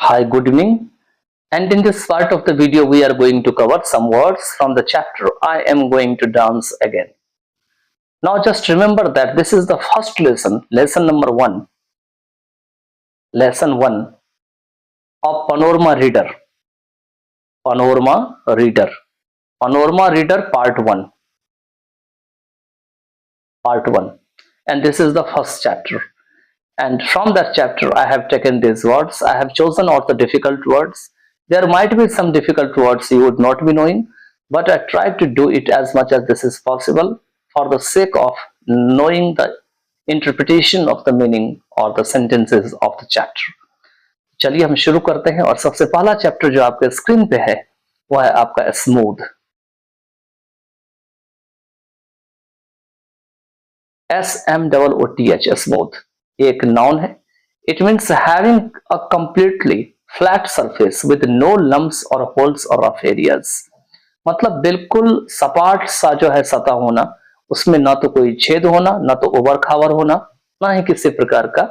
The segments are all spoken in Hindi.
Hi, good evening. And in this part of the video, we are going to cover some words from the chapter I am going to dance again. Now, just remember that this is the first lesson, lesson number 1, lesson 1 of Panorama Reader. Panorama Reader. Panorama Reader Part 1. Part 1. And this is the first chapter. And from that chapter, I have taken these words. I have chosen all the difficult words. There might be some difficult words you would not be knowing, but I tried to do it as much as this is possible for the sake of knowing the interpretation of the meaning or the sentences of the chapter. चलिए हम शुरू करते हैं और सबसे पहला चैप्टर जो आपके स्क्रीन पे है वो है आपका स्मूथ. SMOOTH स्मूथ एक नाउन है. It means having a completely flat surface with no lumps और होल्स और रफ एरियाज. मतलब बिल्कुल सपाट सा जो है सतह होना, उसमें ना तो कोई छेद होना, ना तो उबड़ खाबड़ होना, ना ही किसी प्रकार का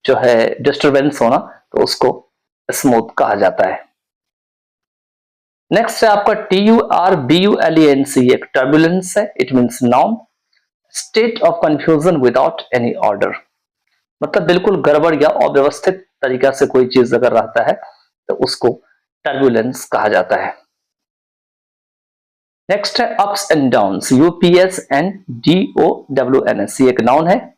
जो है डिस्टरबेंस होना, तो उसको स्मूथ कहा जाता है. नेक्स्ट है आपका TURBULENC. एक टर्बुलेंस है. It means noun state of confusion without any order. मतलब बिल्कुल गड़बड़ या अव्यवस्थित तरीका से कोई चीज अगर रहता है तो उसको टर्बुलेंस कहा जाता है. नेक्स्ट है ups and downs. UPS and DOWNS. एक नाउन है.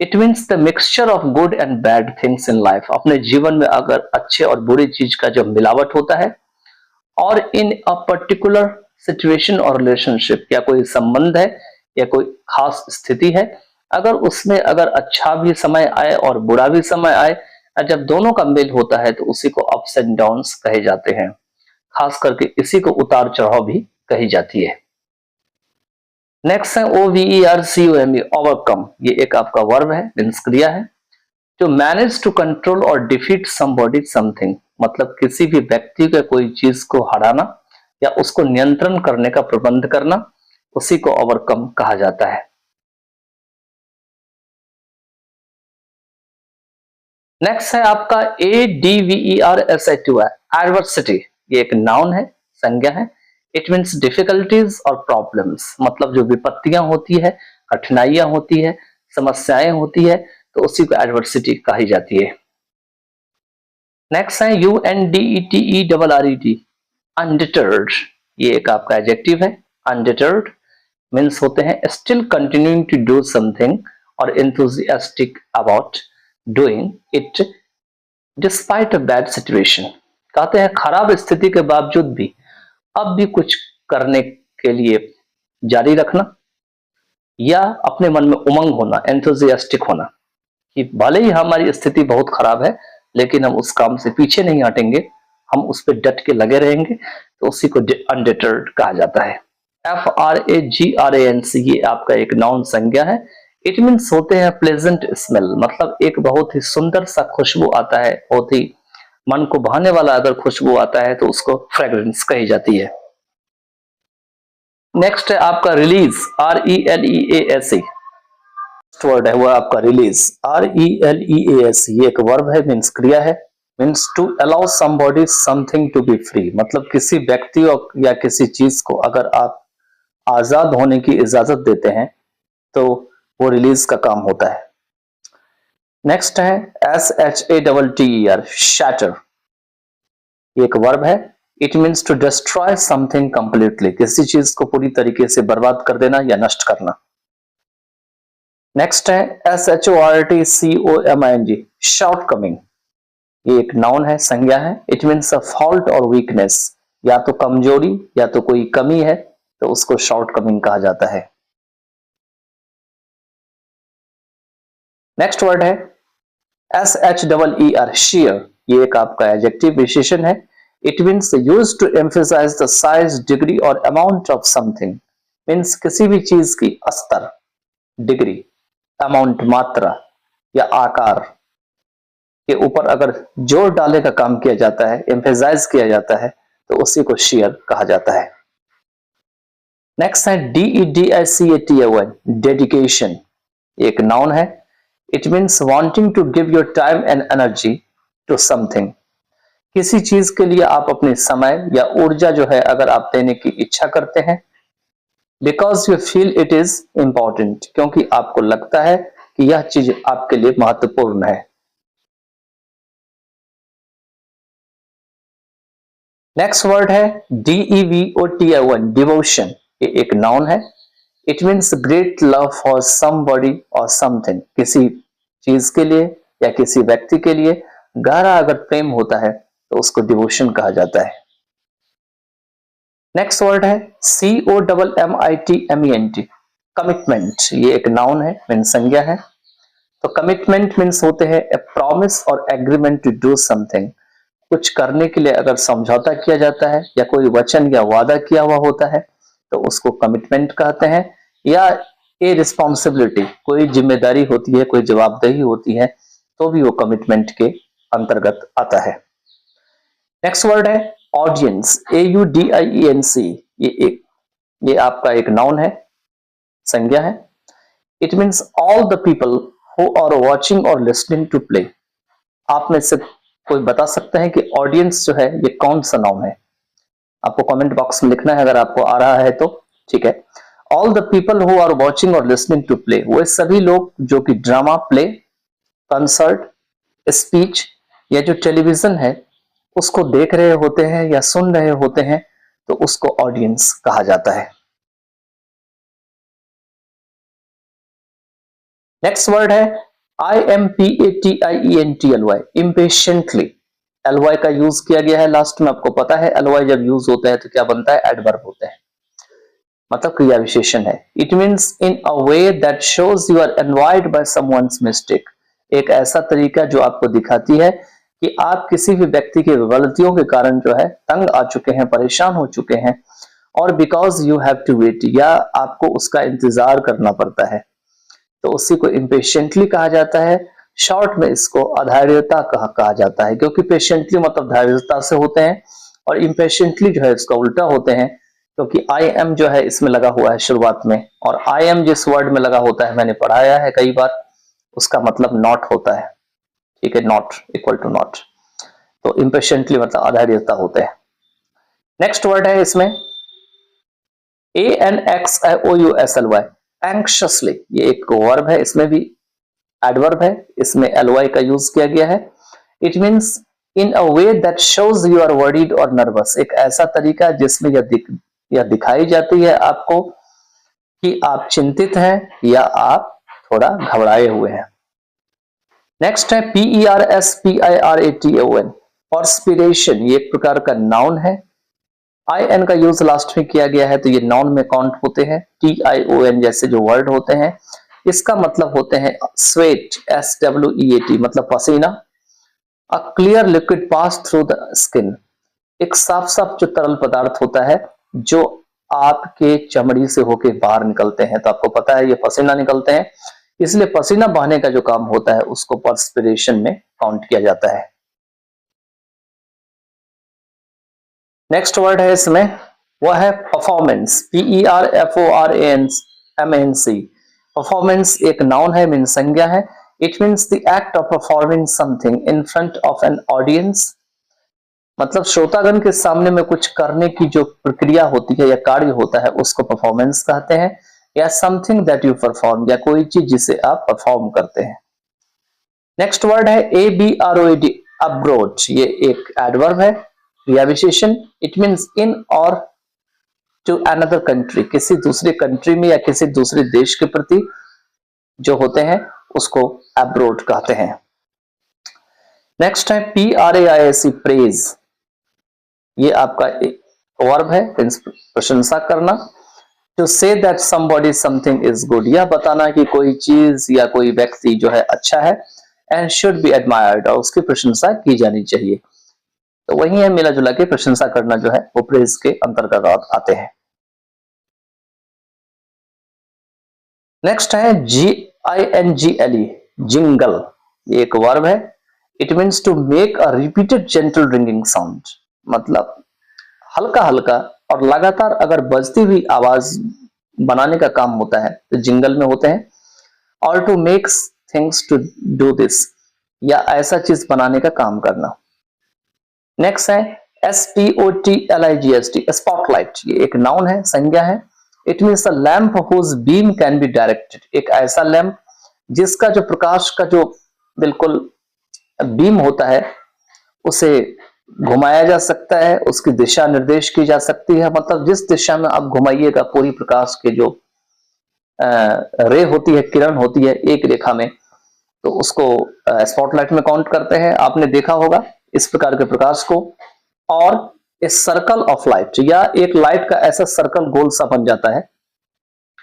It means the mixture of good and bad things in life. अपने जीवन में अगर अच्छे और बुरी चीज का जो मिलावट होता है और इन अ पर्टिकुलर सिचुएशन और रिलेशनशिप, या कोई संबंध है या कोई खास स्थिति है, अगर उसमें अगर अच्छा भी समय आए और बुरा भी समय आए, जब दोनों का मेल होता है तो उसी को अप्स एंड डाउन्स कहे जाते हैं. खास करके इसी को उतार चढ़ाव भी कही जाती है. नेक्स्ट है OVERCOME ओवरकम. ये एक आपका वर्ब है, मीन्स क्रिया है. जो मैनेज टू कंट्रोल और डिफीट समबॉडी समथिंग. मतलब किसी भी व्यक्ति का कोई चीज को हराना या उसको नियंत्रण करने का प्रबंध करना, उसी को ओवरकम कहा जाता है. नेक्स्ट है आपका ADVERSITY एडवर्सिटी. ये एक नाउन है, संज्ञा है. इट मीन्स डिफिकल्टीज और प्रॉब्लम्स. मतलब जो विपत्तियां होती है, कठिनाइयां होती है, समस्याएं होती है, तो उसी को एडवर्सिटी कही जाती है. नेक्स्ट है UNDETERRED अनडिटर्ड. ये एक आपका एडजेक्टिव है. अनडिटर्ड मीन्स होते हैं still continuing to do something और enthusiastic about doing it despite a bad situation. कहते हैं खराब स्थिति के बावजूद भी अब भी कुछ करने के लिए जारी रखना, या अपने मन में उमंग होना, एंथुसियास्टिक होना, कि भले ही हमारी स्थिति बहुत खराब है लेकिन हम उस काम से पीछे नहीं हटेंगे, हम उस पर डट के लगे रहेंगे, तो उसी को अनडिटर्ड कहा जाता है. FRAGRANC. ये आपका एक नाउन संज्ञा है. इट मीन्स होते हैं प्लेजेंट स्मेल. मतलब एक बहुत ही सुंदर सा खुशबू आता है, बहुत ही मन को भाने वाला अगर खुशबू आता है तो उसको फ्रेग्रेंस कही जाती है. नेक्स्ट है आपका रिलीज. RELEASE. वर्ड है वो आपका रिलीज. RELEAS. ये एक वर्ब है, मीन्स क्रिया है. Means to allow somebody something to be free. मतलब किसी व्यक्ति या किसी चीज को अगर आप आजाद होने की इजाजत देते हैं तो वो रिलीज का काम होता है. नेक्स्ट है SHATTER. शैटर. एक वर्ब है. It means to destroy something completely. किसी चीज को पूरी तरीके से बर्बाद कर देना या नष्ट करना. नेक्स्ट है SHORTCOMING. शॉर्टकमिंग. ये एक नाउन है, संज्ञा है. इट मीन्स अ फॉल्ट और वीकनेस. या तो कमजोरी या तो कोई कमी है, तो उसको शॉर्टकमिंग कहा जाता है. नेक्स्ट वर्ड है SHEER. sheer. ये एक आपका एडजेक्टिव विशेषण है. It means used to emphasise the size, degree और अमाउंट ऑफ समथिंग. मीन्स किसी भी चीज की स्तर, डिग्री, अमाउंट, मात्रा या आकार के ऊपर अगर जोर डालने का काम किया जाता है, एम्फसाइज किया जाता है, तो उसी को शेयर कहा जाता है. नेक्स्ट है DEDICATION. डेडिकेशन. एक नाउन है. It means wanting to give your time and energy to something. किसी चीज के लिए आप अपने समय या ऊर्जा जो है अगर आप देने की इच्छा करते हैं, because you feel it is important, क्योंकि आपको लगता है कि यह चीज आपके लिए महत्वपूर्ण है। नेक्स्ट वर्ड है DEVOTION, डिवोशन। ये एक नाउन है। It means great love for somebody और समथिंग, किसी चीज के लिए या किसी व्यक्ति के लिए गहरा अगर प्रेम होता है तो उसको डिवोशन कहा जाता है। नेक्स्ट वर्ड है COMMITMENT, कमिटमेंट। ये एक नाउन है, मीन्स संज्ञा है। तो कमिटमेंट मीन्स होते हैं ए प्रॉमिस और एग्रीमेंट टू डू समथिंग, कुछ करने के लिए अगर समझौता किया जाता है या कोई वचन या वादा किया हुआ होता है तो उसको कमिटमेंट कहते हैं। या ए रिस्पॉन्सिबिलिटी, कोई जिम्मेदारी होती है, कोई जवाबदेही होती है, तो भी वो कमिटमेंट के अंतर्गत आता है। नेक्स्ट वर्ड है ऑडियंस, AUDIENC। ये आपका एक नाउन है, संज्ञा है। It means all the people who are watching और लिसनिंग टू प्ले। आप में से कोई बता सकता है कि ऑडियंस जो है ये कौन सा नाउन है? आपको कमेंट बॉक्स में लिखना है अगर आपको आ रहा है तो। ठीक है, all the people who are watching और लिसनिंग टू प्ले, वो सभी लोग जो कि ड्रामा, प्ले, कंसर्ट, स्पीच या जो टेलीविजन है उसको देख रहे होते हैं या सुन रहे होते हैं तो उसको ऑडियंस कहा जाता है। नेक्स्ट वर्ड है IMPATIENTLY, इम्पेशेंटली। LY का यूज किया गया है लास्ट में, आपको पता है LY जब यूज होता है तो क्या बनता है? एडवर्ब होता है, मतलब क्रिया विशेषण है। It means in a way that shows you are envied by someone's mistake, एक ऐसा तरीका जो आपको दिखाती है कि आप किसी भी व्यक्ति की गलतियों के कारण जो है तंग आ चुके हैं, परेशान हो चुके हैं, और because you have to wait, या आपको उसका इंतजार करना पड़ता है, तो उसी को इम्पेशेंटली कहा जाता है। शॉर्ट में इसको अधैर्यता कहा जाता है, क्योंकि पेशेंटली मतलब धैर्यता से होते हैं और इम्पेशेंटली जो है इसका उल्टा होते हैं, क्योंकि आई एम जो है इसमें लगा हुआ है शुरुआत में, और आई एम जिस वर्ड में लगा होता है मैंने पढ़ाया है कई बार, उसका मतलब नॉट होता है। ठीक है, नॉट इक्वल टू नॉट, तो इम्पेशेंटली मतलब अधैर्यता होते हैं। नेक्स्ट वर्ड है इसमें ANXIOUSLY, एंक्शसली। ये एक वर्ब है, इसमें भी एडवर्ब है, इसमें LY का यूज किया गया है। It means in a way that shows you are worried और नर्वस, एक ऐसा तरीका जिसमें यह दिखाई जाती है आपको कि आप चिंतित हैं या आप थोड़ा घबराए हुए हैं। नेक्स्ट है PERSPIRATION, पर्सपिरेशन। ये एक प्रकार का नाउन है। IN का यूज लास्ट में किया गया है तो ये नाउन में काउंट होते हैं। TION जैसे जो वर्ड होते हैं इसका मतलब होते हैं स्वेट, SWEAT, मतलब पसीना। A clear liquid pass through the skin, एक साफ साफ जो तरल पदार्थ होता है जो आपके चमड़ी से होके बाहर निकलते हैं, तो आपको पता है ये पसीना निकलते हैं, इसलिए पसीना बहाने का जो काम होता है उसको पर्सपिरेशन में काउंट किया जाता है। नेक्स्ट वर्ड है इसमें, वह है परफॉर्मेंस, PERFORMANC। परफॉर्मेंस एक नाउन है, मीन संज्ञा है। It means the act of performing something in front of an audience, मतलब श्रोतागण के सामने में कुछ करने की जो प्रक्रिया होती है या कार्य होता है उसको परफॉर्मेंस कहते हैं, या समथिंग दैट यू परफॉर्म, या कोई चीज जिसे आप परफॉर्म करते हैं। नेक्स्ट वर्ड है ABROAD, अब्रोड। ये एक एडवर्ब है, क्रिया विशेषण। इट मीन्स इन और टू अनदर कंट्री, किसी दूसरे कंट्री में या किसी दूसरे देश के प्रति जो होते हैं उसको अब्रोड कहते हैं। नेक्स्ट है PRAISE, प्रेज। ये आपका वर्ब है, प्रशंसा करना। To say that somebody something is good, यह बताना कि कोई चीज या कोई व्यक्ति जो है अच्छा है। एंड शुड बी एडमायर्ड, और उसकी प्रशंसा की जानी चाहिए। तो वही है, मिला जुला के प्रशंसा करना जो है वो प्रेज के अंतर्गत आते हैं। नेक्स्ट है JINGLE, जिंगल। ये एक वर्ब है। It means to make a repeated gentle ringing sound, मतलब हल्का हल्का और लगातार अगर बजती हुई आवाज बनाने का काम होता है तो जिंगल में होते हैं। और to make things to do this, या ऐसा चीज बनाने का काम करना। नेक्स्ट है SPOTLIGHT, स्पॉटलाइट। ये एक नाउन है, संज्ञा है। It means a lamp whose beam can be directed, एक ऐसा लैंप जिसका जो प्रकाश का जो बिल्कुल बीम होता है उसे घुमाया जा सकता है, उसकी दिशा निर्देश की जा सकती है। मतलब जिस दिशा में आप घुमाइएगा पूरी प्रकाश के जो रे होती है, किरण होती है एक रेखा में, तो उसको स्पॉटलाइट में काउंट करते हैं। आपने देखा होगा इस प्रकार के प्रकाश को। और ए सर्कल ऑफ लाइट, या एक लाइट का ऐसा सर्कल गोल सा बन जाता है,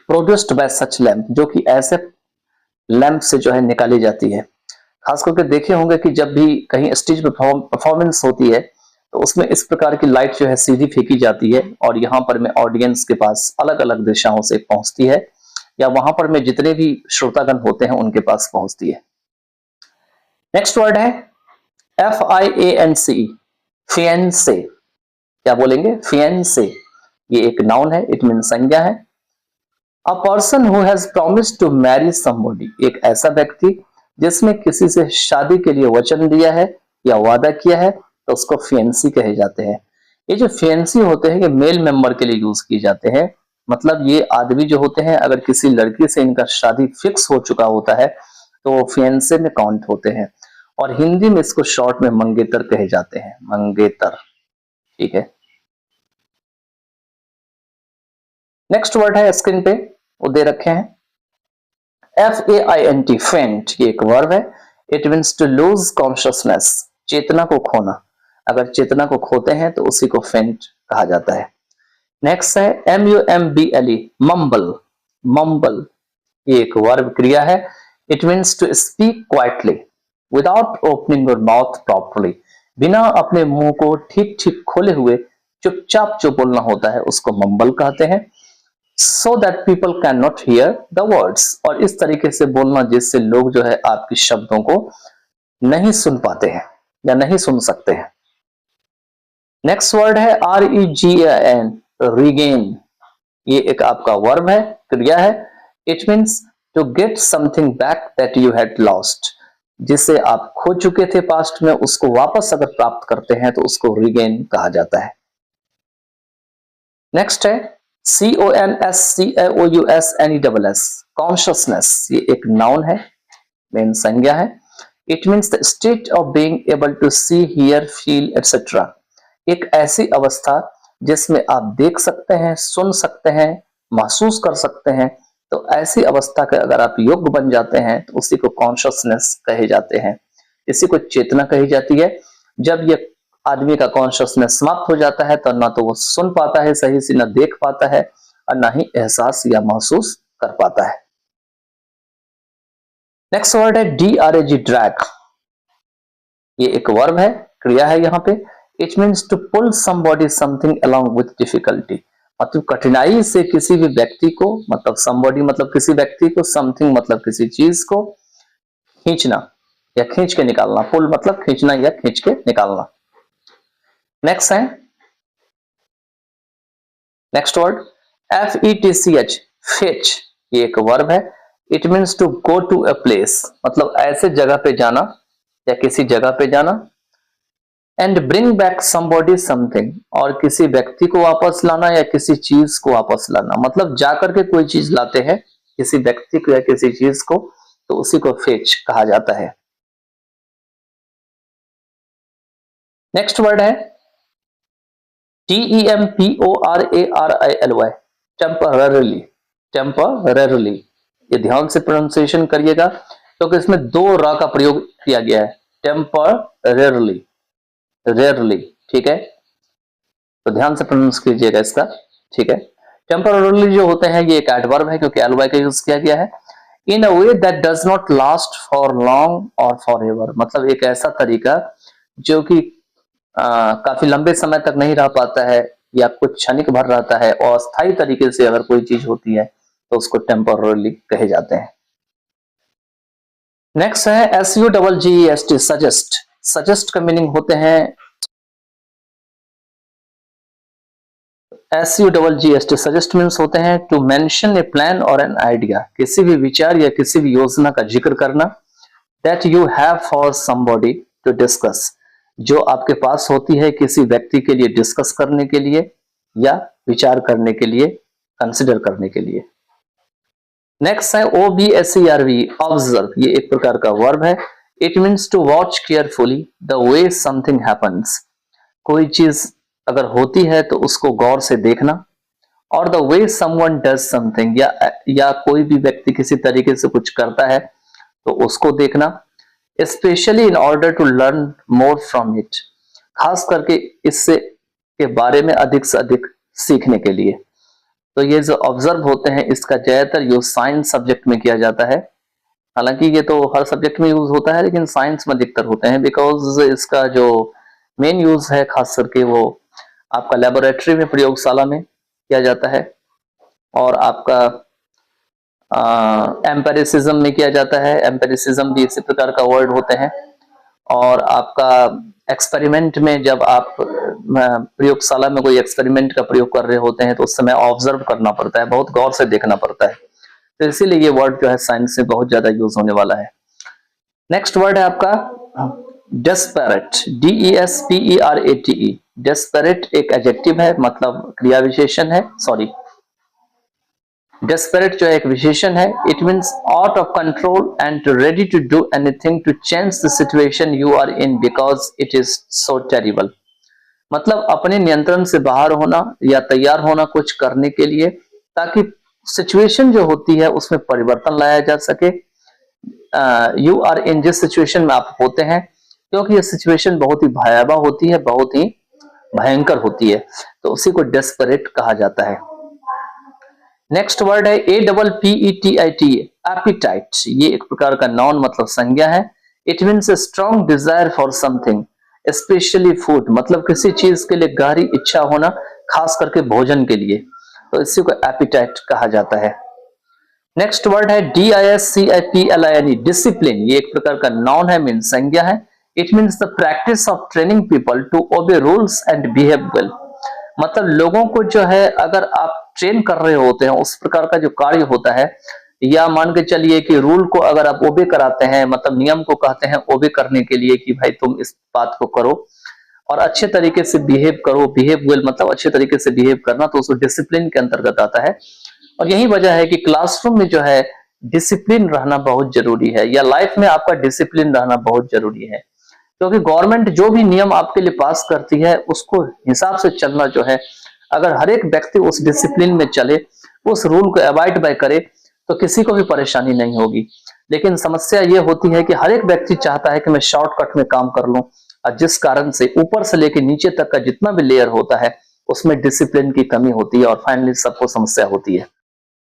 प्रोड्यूस्ड बाय सच लैंप, जो कि ऐसे लैंप से जो है निकाली जाती है। खास करके देखे होंगे कि जब भी कहीं स्टेज पे परफॉर्मेंस होती है तो उसमें इस प्रकार की लाइट जो है सीधी फेंकी जाती है और यहाँ पर में ऑडियंस के पास अलग अलग दिशाओं से पहुंचती है, या वहां पर में जितने भी श्रोतागण होते हैं उनके पास पहुंचती है। नेक्स्ट वर्ड है FIANCE, फियंसे। क्या बोलेंगे? फियंसे। ये एक नाउन है, इट मीन संज्ञा है। A person who has promised to marry somebody, एक ऐसा व्यक्ति जिसने किसी से शादी के लिए वचन दिया है या वादा किया है, तो उसको फियंसी कहे जाते हैं। ये जो फियंसी होते हैं ये मेल मेंबर के लिए यूज किए जाते हैं। मतलब ये आदमी जो होते हैं, अगर किसी लड़की से इनका शादी फिक्स हो चुका होता है तो वो फियंसे में काउंट होते हैं। और हिंदी में इसको शॉर्ट में मंगेतर कहे जाते हैं, मंगेतर। ठीक है। नेक्स्ट वर्ड है स्क्रीन पे वो दे रखे हैं FAINT, फेंट। ये एक वर्ब है। It means to lose consciousness, चेतना को खोना। अगर चेतना को खोते हैं तो उसी को फेंट कहा जाता है। नेक्स्ट है MUMBLE, मम्बल। मम्बल ये एक वर्ब क्रिया है। It means to speak quietly without opening your mouth properly, बिना अपने मुंह को ठीक ठीक खोले हुए चुपचाप जो बोलना होता है उसको मम्बल कहते हैं। So that people can not here the words, और इस तरीके से बोलना जिससे लोग जो है आपके शब्दों को नहीं सुन पाते हैं या नहीं सुन सकते हैं। नेक्स्ट वर्ड है REGAN, रिगेन। ये एक आपका वर्ब है, क्रिया है। It means to get something back that you had lost, जिसे आप खो चुके थे पास्ट में, उसको वापस अगर प्राप्त करते हैं तो उसको रिगेन कहा जाता है। नेक्स्ट है CONSCIOUSNESS, कॉन्शियसनेस। ये एक नाउन है, मेन संज्ञा है। It means the state of being able to see, hear, feel etcetera, एक ऐसी अवस्था जिसमें आप देख सकते हैं, सुन सकते हैं, महसूस कर सकते हैं। तो ऐसी अवस्था के अगर आप योग्य बन जाते हैं तो उसी को कॉन्शियसनेस कहे जाते हैं, इसी को चेतना कही जाती है। जब ये आदमी का कॉन्शियसनेस समाप्त हो जाता है तो ना तो वो सुन पाता है सही से, ना देख पाता है, और ना ही एहसास या महसूस कर पाता है। नेक्स्ट वर्ड है DRAG, ड्रैग। ये एक वर्ब है, क्रिया है यहाँ पे। It means to pull somebody something along with difficulty, मतलब कठिनाई से किसी भी व्यक्ति को, मतलब समबॉडी मतलब किसी व्यक्ति को, समथिंग मतलब किसी चीज को खींचना या खींच के निकालना। पुल मतलब खींचना या खींच के निकालना। नेक्स्ट है नेक्स्ट वर्ड FETCH, फेच। ये एक वर्ब है। It means to go to a place, मतलब ऐसे जगह पे जाना या किसी जगह पे जाना। And bring back somebody something, और किसी व्यक्ति को वापस लाना या किसी चीज को वापस लाना, मतलब जाकर के कोई चीज लाते हैं किसी व्यक्ति को या किसी चीज को, तो उसी को फेच कहा जाता है। नेक्स्ट वर्ड है TEMPORARILY, टेम्पररली। टेम्पररली, ये ध्यान से प्रोनाउंसिएशन करिएगा क्योंकि इसमें दो र का प्रयोग किया गया है, टेम्पररली, रेयरली। ठीक है, तो ध्यान से प्रोनाउंस कीजिएगा इसका। ठीक है, टेम्पररली जो होते हैं ये एक एडवर्ब है क्योंकि ly का यूज किया गया है। In a way that does not last for long और फॉर एवर, मतलब एक ऐसा तरीका जो कि काफी लंबे समय तक नहीं रह पाता है या कुछ क्षणिक भर रहता है, और अस्थायी तरीके से अगर कोई चीज होती है तो उसको टेम्पररली कहे जाते हैं। नेक्स्ट है SUGGEST, सजेस्ट। सजेस्ट का मीनिंग होते हैं SUGGEST, सजेस्ट मीन्स होते हैं टू मेंशन ए प्लान और एन आइडिया, किसी भी विचार या किसी भी योजना का जिक्र करना। That you have for somebody to discuss, जो आपके पास होती है किसी व्यक्ति के लिए डिस्कस करने के लिए या विचार करने के लिए, कंसिडर करने के लिए। नेक्स्ट है OBSERV, ऑब्जर्व। ये एक प्रकार का वर्ब है। It means to watch carefully the way something happens. कोई चीज अगर होती है तो उसको गौर से देखना, और the way someone does something, या कोई भी व्यक्ति किसी तरीके से कुछ करता है तो उसको देखना, specially in order to learn more from it, खास करके इससे के बारे में अधिक से अधिक सीखने के लिए। तो ये जो ऑब्जर्व होते हैं इसका ज्यादातर यूज साइंस सब्जेक्ट में किया जाता है। हालांकि ये तो हर सब्जेक्ट में यूज होता है लेकिन साइंस में अधिकतर होते हैं, बिकॉज इसका जो मेन यूज है खास करके वो आपका लेबोरेटरी में, प्रयोगशाला में किया जाता है, और आपका एम्पेरिसिज्म में किया जाता है। एम्पेरिसिज्म भी इसी प्रकार का वर्ड होते हैं। और आपका एक्सपेरिमेंट में, जब आप प्रयोगशाला में कोई एक्सपेरिमेंट का प्रयोग कर रहे होते हैं तो उस समय ऑब्जर्व करना पड़ता है, बहुत गौर से देखना पड़ता है। तो इसीलिए ये वर्ड जो है साइंस में बहुत ज्यादा यूज होने वाला है। नेक्स्ट वर्ड है आपका डेस्परेट, DESPERATE। डेस्परेट एक एडजेक्टिव है, मतलब क्रिया विशेषण है, सॉरी, डेस्परेट जो है एक विशेषण है। It means out of control and ready to do anything to change the situation you are in because it is so terrible. मतलब अपने नियंत्रण से बाहर होना या तैयार होना कुछ करने के लिए, ताकि सिचुएशन जो होती है उसमें परिवर्तन लाया जा सके। यू आर इन, जिस सिचुएशन में आप होते हैं, क्योंकि ये सिचुएशन बहुत ही भयावह होती है, बहुत ही भयंकर होती है, तो उसी को डेस्परेट कहा जाता है। नेक्स्ट वर्ड है APPETIT, एपिटाइट। ये एक प्रकार का नाउन, मतलब संज्ञा है। It means a strong desire for something, specially food, मतलब किसी चीज के लिए गहरी इच्छा होना, खास करके भोजन के लिए, तो इसी को एपिटाइट कहा जाता है। नेक्स्ट वर्ड है DISCIPLINE, डिसिप्लिन। ये एक प्रकार का नाउन है, मीन्स संज्ञा है। It means the practice of training people to obey rules and behave well, मतलब लोगों को जो है अगर आप ट्रेन कर रहे होते हैं उस प्रकार का जो कार्य होता है, या मान के चलिए कि रूल को अगर आप ओबे कराते हैं, मतलब नियम को कहते हैं ओबे करने के लिए कि भाई तुम इस बात को करो और अच्छे तरीके से बिहेव करो। बिहेव वेल मतलब अच्छे तरीके से बिहेव करना, तो उसको डिसिप्लिन के अंतर्गत आता है। और यही वजह है कि क्लासरूम में जो है डिसिप्लिन रहना बहुत जरूरी है, या लाइफ में आपका डिसिप्लिन रहना बहुत जरूरी है, क्योंकि गवर्नमेंट जो भी नियम आपके लिए पास करती है उसको हिसाब से चलना जो है, अगर हर एक व्यक्ति उस डिसिप्लिन में चले, उस रूल को अवॉइड बाय करे, तो किसी को भी परेशानी नहीं होगी। लेकिन समस्या ये होती है कि हर एक व्यक्ति चाहता है कि मैं शॉर्टकट में काम कर लूं, और जिस कारण से ऊपर से लेकर नीचे तक का जितना भी लेयर होता है उसमें डिसिप्लिन की कमी होती है, और फाइनली सबको समस्या होती है।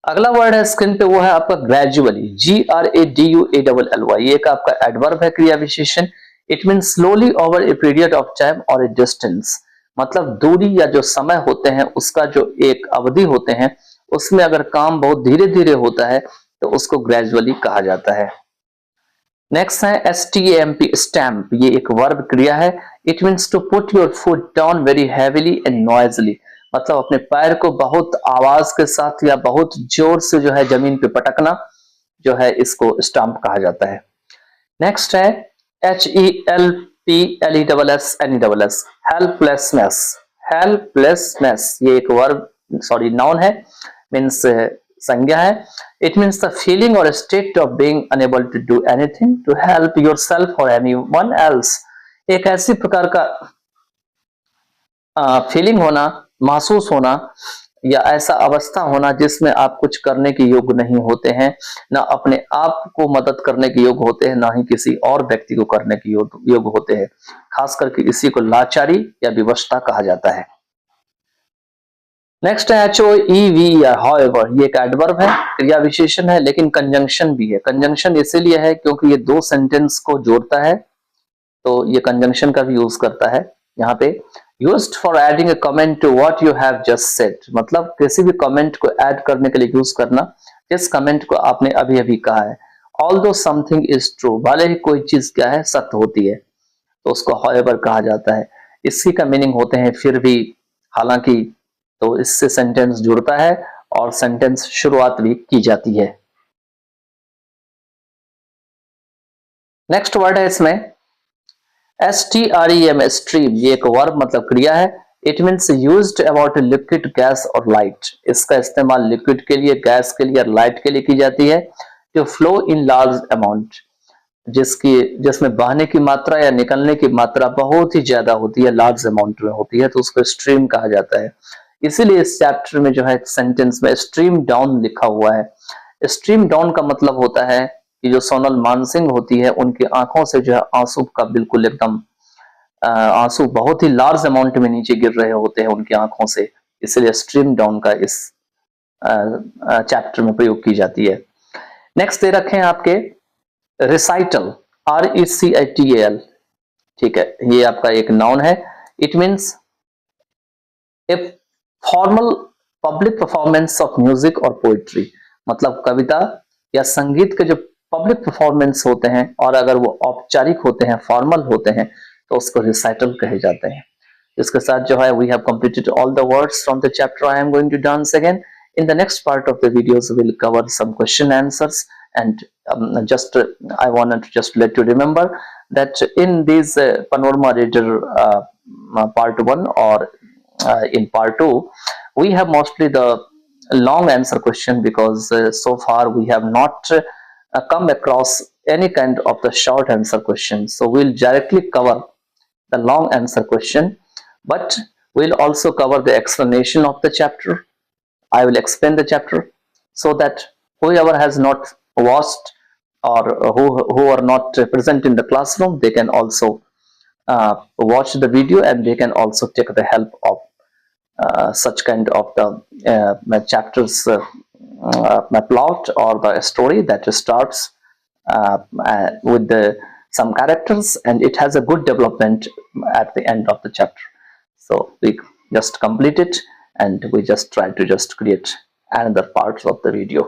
अगला वर्ड है स्क्रीन पे, वो है आपका ग्रेजुअली, GRADUALLY। ये एक आपका एडवर्ब है, क्रिया विशेषण। It mean slowly over a period of time और ए डिस्टेंस, मतलब दूरी या जो समय होते हैं उसका जो एक अवधि होते हैं उसमें अगर काम बहुत धीरे धीरे होता है तो उसको ग्रेजुअली कहा जाता है। नेक्स्ट है STAMP, स्टैम्प। ये एक वर्ब क्रिया है। It means to put your foot down very heavily and noisily, मतलब अपने पैर को बहुत आवाज के साथ या बहुत जोर से जो है जमीन पे पटकना, जो है इसको स्टैम्प कहा जाता है। नेक्स्ट है HELPLESS, हेल्पलेसनेस। हेल्पलेसनेस ये एक वर्ब, सॉरी नाउन है, मीन्स संज्ञा है। इट मीन्स द फीलिंग और state of being unable to do anything to help yourself और एनीवन एल्स। एक ऐसी प्रकार का फीलिंग होना, महसूस होना, या ऐसा अवस्था होना जिसमें आप कुछ करने के योग्य नहीं होते हैं, ना अपने आप को मदद करने के योग्य होते हैं, ना ही किसी और व्यक्ति को करने के योग्य होते हैं। खास करके इसी को लाचारी या विवशता कहा जाता है। नेक्स्ट है HOEVER, हाउएवर। ये एक एडवर्ब है, क्रिया विशेषण है, लेकिन कंजंक्शन भी है। कंजंक्शन इसीलिए है क्योंकि ये दो सेंटेंस को जोड़ता है, तो ये कंजंक्शन का भी यूज करता है। यहाँ पे used for adding a comment to what you have just said, मतलब किसी भी कमेंट को ऐड करने के लिए यूज करना जिस कमेंट को आपने अभी अभी कहा है। ऑल्दो समथिंग इज ट्रू, भले ही कोई चीज क्या है सत्य होती है, तो उसको हाउएवर कहा जाता है। इसी का मीनिंग होते हैं फिर भी, हालांकि, तो इससे सेंटेंस जुड़ता है और सेंटेंस शुरुआत भी की जाती है। नेक्स्ट वर्ड है इसमें STREM स्ट्रीम ये एक वर्ब मतलब क्रिया है। It means used about liquid, gas और लाइट। इसका इस्तेमाल लिक्विड के लिए, गैस के लिए और लाइट के लिए की जाती है। To flow in large amount, जिसमें बहने की मात्रा या निकलने की मात्रा बहुत ही ज्यादा होती है, लार्ज अमाउंट में होती है, तो उसको स्ट्रीम कहा जाता है। इसीलिए इस चैप्टर में जो है एक सेंटेंस में स्ट्रीम डाउन लिखा हुआ है। स्ट्रीम डाउन का मतलब होता है कि जो सोनल मानसिंह होती है उनकी आंखों से जो है आंसू का बिल्कुल एकदम आंसू बहुत ही लार्ज अमाउंट में नीचे गिर रहे होते हैं उनकी आंखों से, इसलिए स्ट्रीम डाउन का इस चैप्टर में प्रयोग की जाती है। नेक्स्ट दे रखे हैं आपके रिसाइटल, RECITAL, ठीक है, ये आपका एक नाउन है। It means a formal public performance of music और पोइट्री, मतलब कविता या संगीत के जो पब्लिक परफॉर्मेंस होते हैं और अगर वो औपचारिक होते हैं, फॉर्मल होते हैं, तो उसको रिसाइटल कहे जाते हैं। इसके साथ जो है we have completed all the words from the chapter. I am going to dance again. In the next part of the videos, we'll cover some question answers, and I wanted to just let you remember that in this Panorama Reader part 1 or in part 2, we have mostly the long answer question, because so far we have not come across any kind of the short answer question. So we'll directly cover the long answer question, but we'll also cover the explanation of the chapter. I will explain the chapter so that whoever has not watched or who are not present in the classroom, they can also watch the video, and they can also take the help of such kind of the my chapters, my plot or the story that starts with some characters, and it has a good development at the end of the chapter. So we just complete it, and we just try to just create another parts of the video.